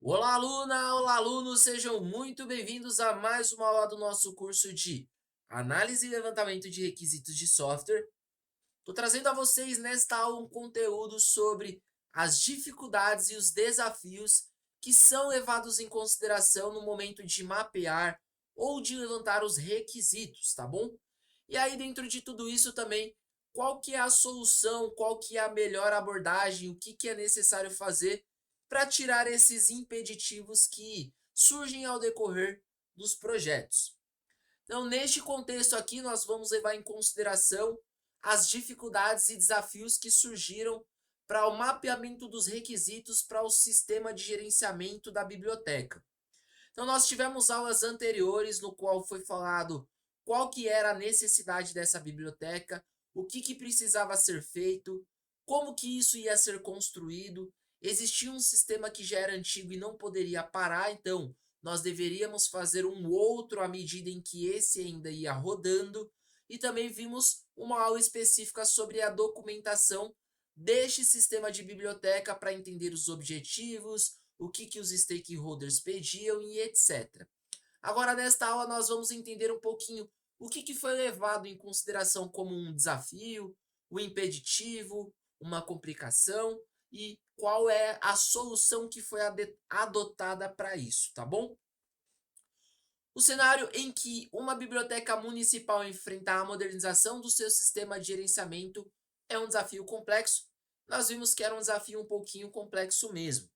Olá, aluna! Olá, alunos! Sejam muito bem-vindos a mais uma aula do nosso curso de Análise e Levantamento de Requisitos de Software. Estou trazendo a vocês nesta aula um conteúdo sobre as dificuldades e os desafios que são levados em consideração no momento de mapear ou de levantar os requisitos, tá bom? E aí, dentro de tudo isso também, qual que é a solução, qual que é a melhor abordagem, o que é necessário fazer para tirar esses impeditivos que surgem ao decorrer dos projetos. Então, neste contexto aqui, nós vamos levar em consideração as dificuldades e desafios que surgiram para o mapeamento dos requisitos para o sistema de gerenciamento da biblioteca. Então, nós tivemos aulas anteriores no qual foi falado qual que era a necessidade dessa biblioteca, o que precisava ser feito, como que isso ia ser construído. Existia um sistema que já era antigo e não poderia parar, então nós deveríamos fazer um outro à medida em que esse ainda ia rodando. E também vimos uma aula específica sobre a documentação deste sistema de biblioteca para entender os objetivos, o que os stakeholders pediam e etc. Agora, nesta aula, nós vamos entender um pouquinho o que foi levado em consideração como um desafio, um impeditivo, uma complicação e qual é a solução que foi adotada para isso, tá bom? O cenário em que uma biblioteca municipal enfrenta a modernização do seu sistema de gerenciamento é um desafio complexo. Nós vimos que era um desafio um pouquinho complexo mesmo.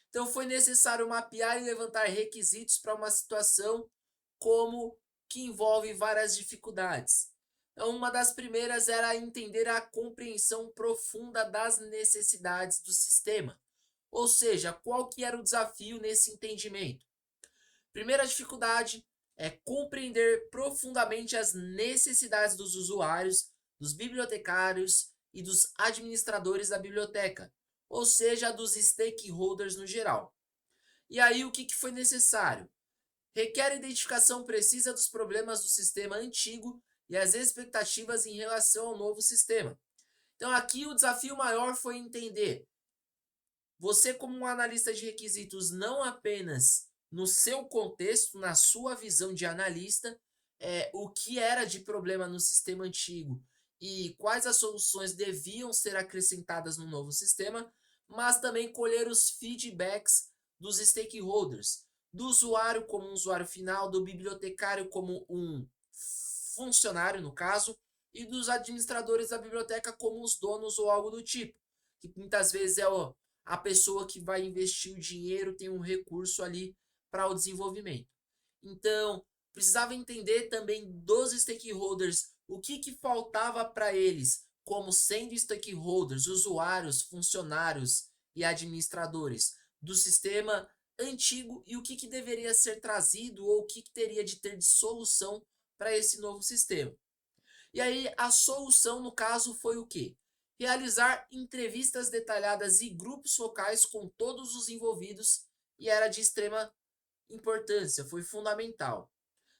Então foi necessário mapear e levantar requisitos para uma situação como que envolve várias dificuldades. Então, uma das primeiras era entender a compreensão profunda das necessidades do sistema. Ou seja, qual que era o desafio nesse entendimento? Primeira dificuldade é compreender profundamente as necessidades dos usuários, dos bibliotecários e dos administradores da biblioteca, ou seja, dos stakeholders no geral. E aí, o que foi necessário? Requer identificação precisa dos problemas do sistema antigo e as expectativas em relação ao novo sistema. Então, aqui o desafio maior foi entender você, como um analista de requisitos, não apenas no seu contexto, na sua visão de analista, o que era de problema no sistema antigo e quais as soluções deviam ser acrescentadas no novo sistema, mas também colher os feedbacks dos stakeholders, do usuário como um usuário final, do bibliotecário como um funcionário, no caso, e dos administradores da biblioteca como os donos ou algo do tipo, que muitas vezes é a pessoa que vai investir o dinheiro, tem um recurso ali para o desenvolvimento. Então, precisava entender também dos stakeholders o que faltava para eles, como sendo stakeholders, usuários, funcionários e administradores do sistema antigo e o que deveria ser trazido ou o que teria de ter de solução para esse novo sistema. E aí a solução no caso foi o quê? Realizar entrevistas detalhadas e grupos focais com todos os envolvidos e era de extrema importância, foi fundamental.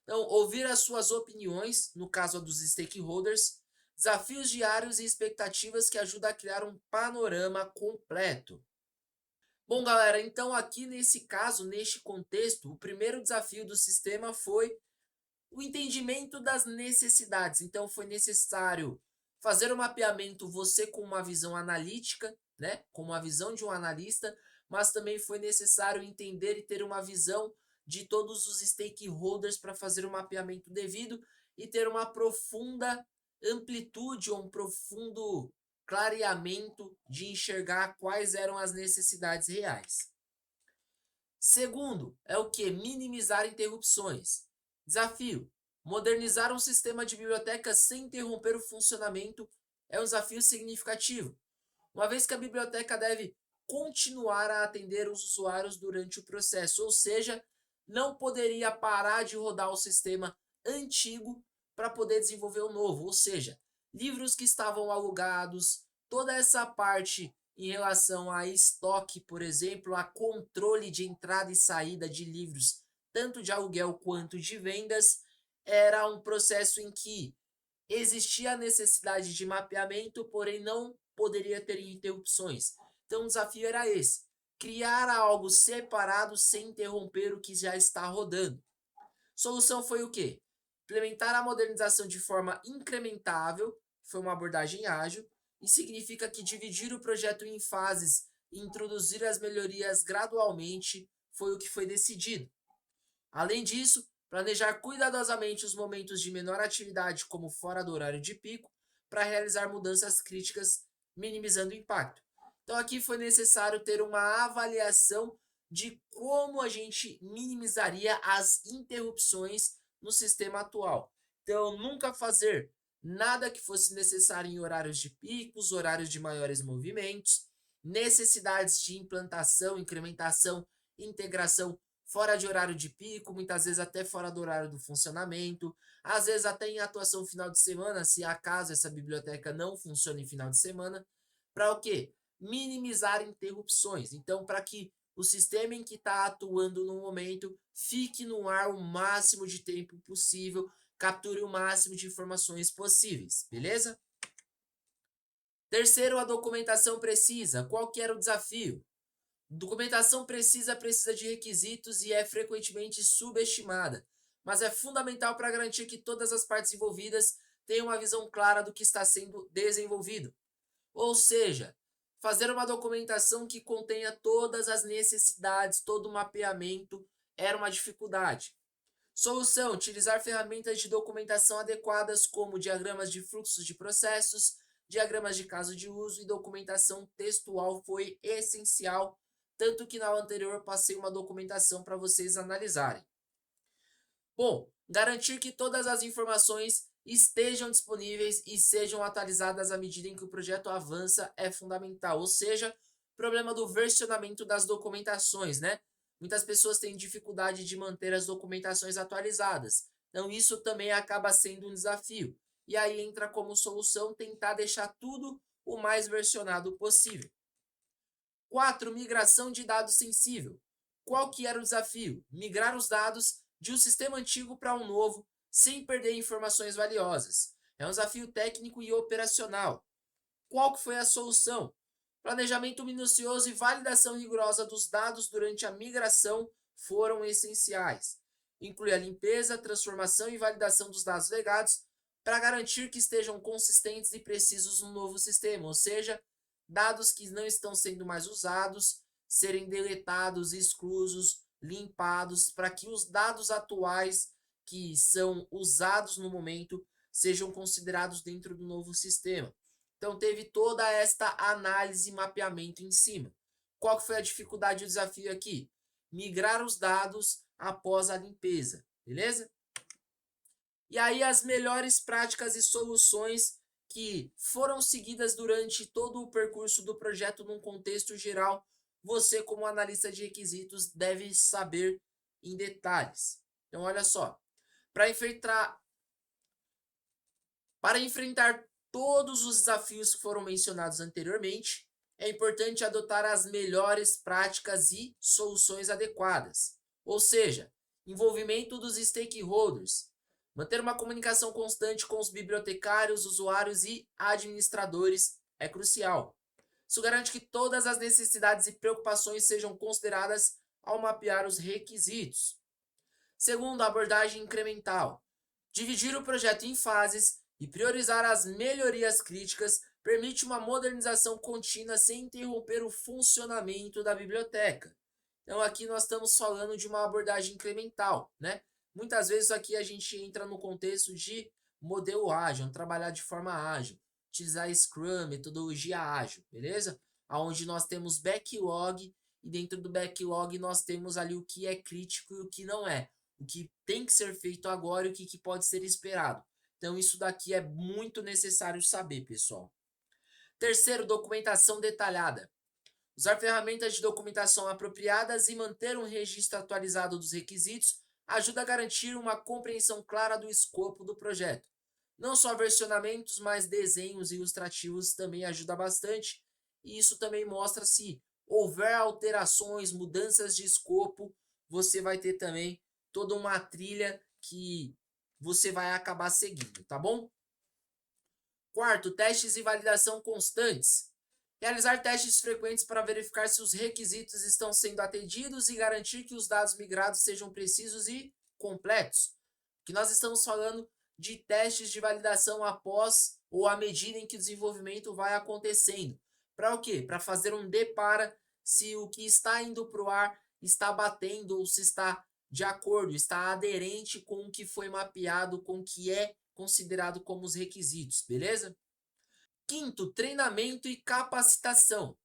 Então, ouvir as suas opiniões, no caso a dos stakeholders, desafios diários e expectativas que ajudam a criar um panorama completo. Bom, galera, então aqui nesse caso, neste contexto, o primeiro desafio do sistema foi o entendimento das necessidades. Então, foi necessário fazer o mapeamento, você com uma visão analítica, né, com uma visão de um analista, mas também foi necessário entender e ter uma visão de todos os stakeholders para fazer o mapeamento devido e ter uma profunda amplitude ou um profundo clareamento de enxergar quais eram as necessidades reais. Segundo, é o que? Minimizar interrupções. Desafio: modernizar um sistema de biblioteca sem interromper o funcionamento é um desafio significativo, uma vez que a biblioteca deve continuar a atender os usuários durante o processo, ou seja, não poderia parar de rodar o sistema antigo para poder desenvolver o novo, ou seja, livros que estavam alugados, toda essa parte em relação a estoque, por exemplo, a controle de entrada e saída de livros, tanto de aluguel quanto de vendas, era um processo em que existia a necessidade de mapeamento, porém não poderia ter interrupções. Então o desafio era esse: criar algo separado sem interromper o que já está rodando. Solução foi o quê? Implementar a modernização de forma incrementável, foi uma abordagem ágil, e significa que dividir o projeto em fases e introduzir as melhorias gradualmente foi o que foi decidido. Além disso, planejar cuidadosamente os momentos de menor atividade, como fora do horário de pico, para realizar mudanças críticas, minimizando o impacto. Então, aqui foi necessário ter uma avaliação de como a gente minimizaria as interrupções no sistema atual. Então, nunca fazer nada que fosse necessário em horários de picos, horários de maiores movimentos, necessidades de implantação, incrementação, integração fora de horário de pico, muitas vezes até fora do horário do funcionamento, às vezes até em atuação final de semana, se acaso essa biblioteca não funciona em final de semana, para o quê? Minimizar interrupções. Então, para que o sistema em que está atuando no momento fique no ar o máximo de tempo possível, capture o máximo de informações possíveis, beleza? Terceiro, a documentação precisa. Qual que era o desafio? Documentação precisa de requisitos e é frequentemente subestimada, mas é fundamental para garantir que todas as partes envolvidas tenham uma visão clara do que está sendo desenvolvido. Ou seja, fazer uma documentação que contenha todas as necessidades, todo o mapeamento era uma dificuldade. Solução: utilizar ferramentas de documentação adequadas como diagramas de fluxos de processos, diagramas de caso de uso e documentação textual foi essencial, tanto que na aula anterior eu passei uma documentação para vocês analisarem. Bom, garantir que todas as informações estejam disponíveis e sejam atualizadas à medida em que o projeto avança é fundamental, ou seja, problema do versionamento das documentações, né? Muitas pessoas têm dificuldade de manter as documentações atualizadas, então isso também acaba sendo um desafio. E aí entra como solução tentar deixar tudo o mais versionado possível. 4. Migração de dados sensível. Qual que era o desafio? Migrar os dados de um sistema antigo para um novo, sem perder informações valiosas. É um desafio técnico e operacional. Qual que foi a solução? Planejamento minucioso e validação rigorosa dos dados durante a migração foram essenciais. Inclui a limpeza, transformação e validação dos dados legados para garantir que estejam consistentes e precisos no novo sistema, ou seja, dados que não estão sendo mais usados serem deletados, exclusos, limpados, para que os dados atuais que são usados no momento sejam considerados dentro do novo sistema. Então teve toda esta análise e mapeamento em cima. Qual que foi a dificuldade e o desafio aqui? Migrar os dados após a limpeza, beleza? E aí as melhores práticas e soluções que foram seguidas durante todo o percurso do projeto num contexto geral, você como analista de requisitos deve saber em detalhes. Então olha só, para enfrentar todos os desafios que foram mencionados anteriormente, é importante adotar as melhores práticas e soluções adequadas. Ou seja, envolvimento dos stakeholders, manter uma comunicação constante com os bibliotecários, usuários e administradores é crucial. Isso garante que todas as necessidades e preocupações sejam consideradas ao mapear os requisitos. Segundo, a abordagem incremental. Dividir o projeto em fases e priorizar as melhorias críticas permite uma modernização contínua sem interromper o funcionamento da biblioteca. Então aqui nós estamos falando de uma abordagem incremental, né? Muitas vezes aqui a gente entra no contexto de modelo ágil, trabalhar de forma ágil, utilizar Scrum, metodologia ágil, beleza? Onde nós temos backlog e dentro do backlog nós temos ali o que é crítico e o que não é, o que tem que ser feito agora e o que pode ser esperado. Então isso daqui é muito necessário saber, pessoal. Terceiro, documentação detalhada. Usar ferramentas de documentação apropriadas e manter um registro atualizado dos requisitos ajuda a garantir uma compreensão clara do escopo do projeto. Não só versionamentos, mas desenhos ilustrativos também ajuda bastante. E isso também mostra se houver alterações, mudanças de escopo, você vai ter também toda uma trilha que você vai acabar seguindo, tá bom? Quarto, testes e validação constantes. Realizar testes frequentes para verificar se os requisitos estão sendo atendidos e garantir que os dados migrados sejam precisos e completos. Que nós estamos falando de testes de validação após ou à medida em que o desenvolvimento vai acontecendo. Para o quê? Para fazer um depara se o que está indo para o ar está batendo ou se está de acordo, está aderente com o que foi mapeado, com o que é considerado como os requisitos, beleza? Quinto, treinamento e capacitação.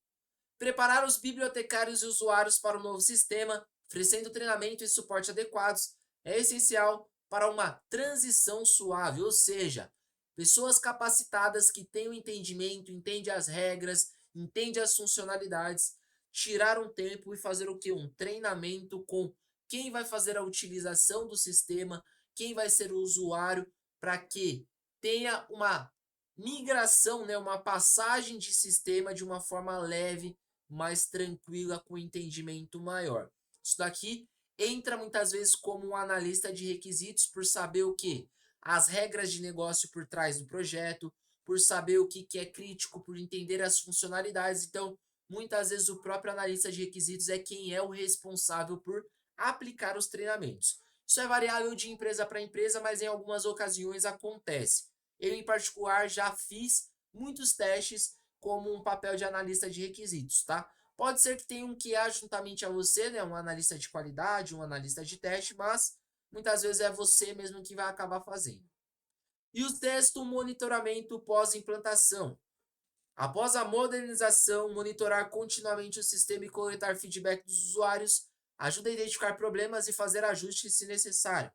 Preparar os bibliotecários e usuários para o novo sistema, oferecendo treinamento e suporte adequados, é essencial para uma transição suave, ou seja, pessoas capacitadas que têm o entendimento, entendem as regras, entendem as funcionalidades, tirar um tempo e fazer o que? Um treinamento com quem vai fazer a utilização do sistema, quem vai ser o usuário, para que tenha uma migração, né, uma passagem de sistema de uma forma leve, mais tranquila, com entendimento maior. Isso daqui entra muitas vezes como um analista de requisitos por saber o que? As regras de negócio por trás do projeto, por saber o que é crítico, por entender as funcionalidades. Então, muitas vezes o próprio analista de requisitos é quem é o responsável por aplicar os treinamentos. Isso é variável de empresa para empresa, mas em algumas ocasiões acontece. Eu, em particular, já fiz muitos testes como um papel de analista de requisitos, tá? Pode ser que tenha um QA juntamente a você, né? Um analista de qualidade, um analista de teste, mas muitas vezes é você mesmo que vai acabar fazendo. E o sexto, monitoramento pós-implantação. Após a modernização, monitorar continuamente o sistema e coletar feedback dos usuários ajuda a identificar problemas e fazer ajustes se necessário.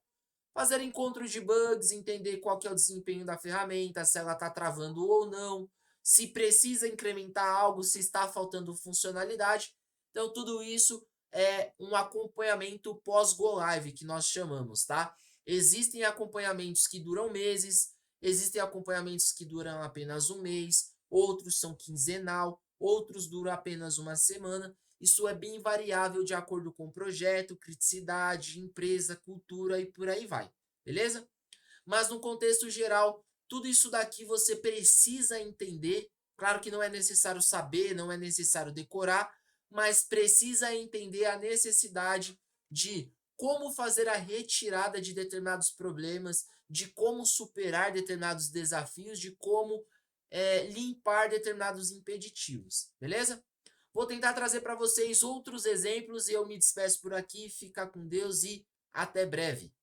Fazer encontros de bugs, entender qual que é o desempenho da ferramenta, se ela está travando ou não, se precisa incrementar algo, se está faltando funcionalidade. Então, tudo isso é um acompanhamento pós-go live que nós chamamos, tá? Existem acompanhamentos que duram meses, existem acompanhamentos que duram apenas um mês, outros são quinzenal, outros duram apenas uma semana. Isso é bem variável de acordo com o projeto, criticidade, empresa, cultura e por aí vai, beleza? Mas no contexto geral, tudo isso daqui você precisa entender. Claro que não é necessário saber, não é necessário decorar, mas precisa entender a necessidade de como fazer a retirada de determinados problemas, de como superar determinados desafios, de como limpar determinados impeditivos, beleza? Vou tentar trazer para vocês outros exemplos e eu me despeço por aqui. Fica com Deus e até breve.